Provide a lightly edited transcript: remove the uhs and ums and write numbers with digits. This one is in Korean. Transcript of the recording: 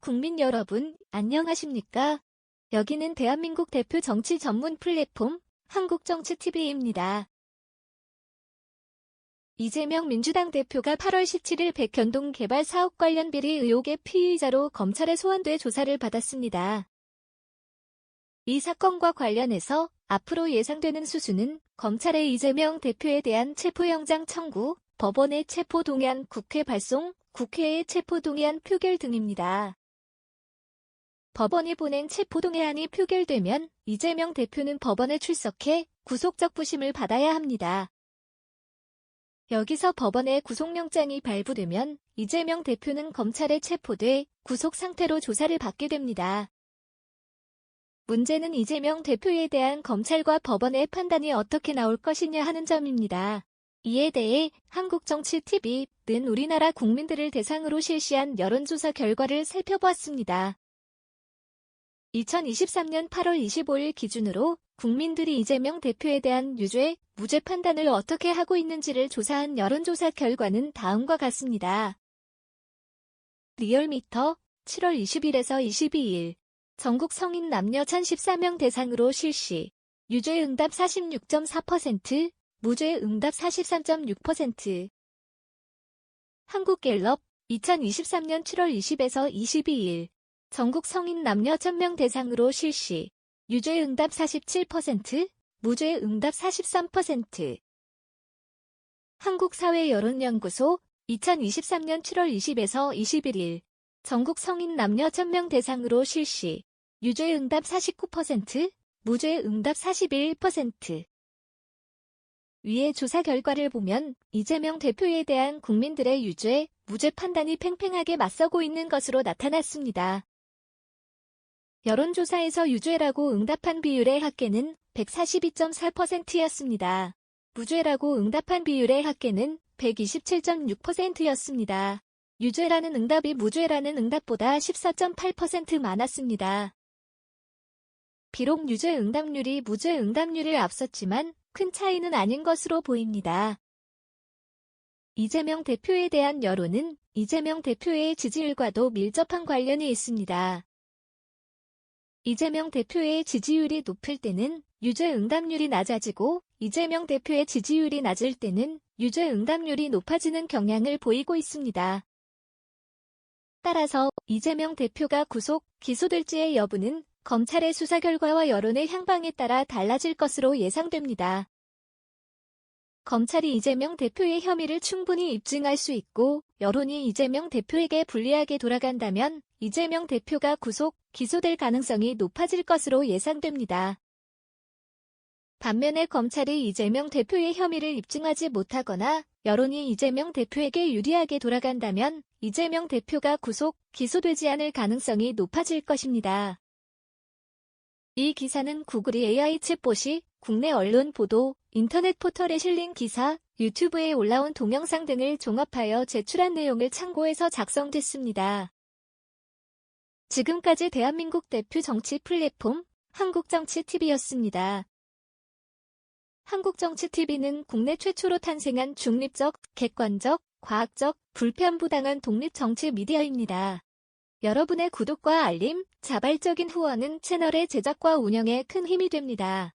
국민 여러분, 안녕하십니까? 여기는 대한민국 대표 정치 전문 플랫폼 한국정치TV입니다. 이재명 민주당 대표가 8월 17일 백현동 개발 사업 관련 비리 의혹의 피의자로 검찰에 소환돼 조사를 받았습니다. 이 사건과 관련해서 앞으로 예상되는 수순은 검찰의 이재명 대표에 대한 체포영장 청구, 법원의 체포동의안 국회 발송, 국회의 체포동의안 표결 등입니다. 법원이 보낸 체포동의안이 표결되면 이재명 대표는 법원에 출석해 구속적부심을 받아야 합니다. 여기서 법원의 구속영장이 발부되면 이재명 대표는 검찰에 체포돼 구속 상태로 조사를 받게 됩니다. 문제는 이재명 대표에 대한 검찰과 법원의 판단이 어떻게 나올 것이냐 하는 점입니다. 이에 대해 한국정치TV는 우리나라 국민들을 대상으로 실시한 여론조사 결과를 살펴보았습니다. 2023년 8월 25일 기준으로 국민들이 이재명 대표에 대한 유죄, 무죄 판단을 어떻게 하고 있는지를 조사한 여론조사 결과는 다음과 같습니다. 리얼미터 7월 20일에서 22일 전국 성인 남녀 1014명 대상으로 실시 유죄 응답 46.4%, 무죄 응답 43.6%. 한국갤럽 2023년 7월 20에서 22일 전국 성인 남녀 1000명 대상으로 실시 유죄 응답 47%, 무죄 응답 43%. 한국사회여론연구소 2023년 7월 20에서 21일 전국 성인 남녀 1000명 대상으로 실시 유죄 응답 49%, 무죄 응답 41%. 위의 조사 결과를 보면 이재명 대표에 대한 국민들의 유죄, 무죄 판단이 팽팽하게 맞서고 있는 것으로 나타났습니다. 여론조사에서 유죄라고 응답한 비율의 합계는 142.4%였습니다. 무죄라고 응답한 비율의 합계는 127.6%였습니다. 유죄라는 응답이 무죄라는 응답보다 14.8% 많았습니다. 비록 유죄 응답률이 무죄 응답률을 앞섰지만 큰 차이는 아닌 것으로 보입니다. 이재명 대표에 대한 여론은 이재명 대표의 지지율과도 밀접한 관련이 있습니다. 이재명 대표의 지지율이 높을 때는 유죄 응답률이 낮아지고 이재명 대표의 지지율이 낮을 때는 유죄 응답률이 높아지는 경향을 보이고 있습니다. 따라서 이재명 대표가 구속, 기소될지의 여부는 검찰의 수사 결과와 여론의 향방에 따라 달라질 것으로 예상됩니다. 검찰이 이재명 대표의 혐의를 충분히 입증할 수 있고 여론이 이재명 대표에게 불리하게 돌아간다면 이재명 대표가 구속, 기소될 가능성이 높아질 것으로 예상됩니다. 반면에 검찰이 이재명 대표의 혐의를 입증하지 못하거나 여론이 이재명 대표에게 유리하게 돌아간다면 이재명 대표가 구속, 기소되지 않을 가능성이 높아질 것입니다. 이 기사는 구글이 AI 챗봇이 국내 언론 보도, 인터넷 포털에 실린 기사, 유튜브에 올라온 동영상 등을 종합하여 제출한 내용을 참고해서 작성됐습니다. 지금까지 대한민국 대표 정치 플랫폼 한국정치TV였습니다. 한국정치TV는 국내 최초로 탄생한 중립적, 객관적, 과학적, 불편부당한 독립 정치 미디어입니다. 여러분의 구독과 알림, 자발적인 후원은 채널의 제작과 운영에 큰 힘이 됩니다.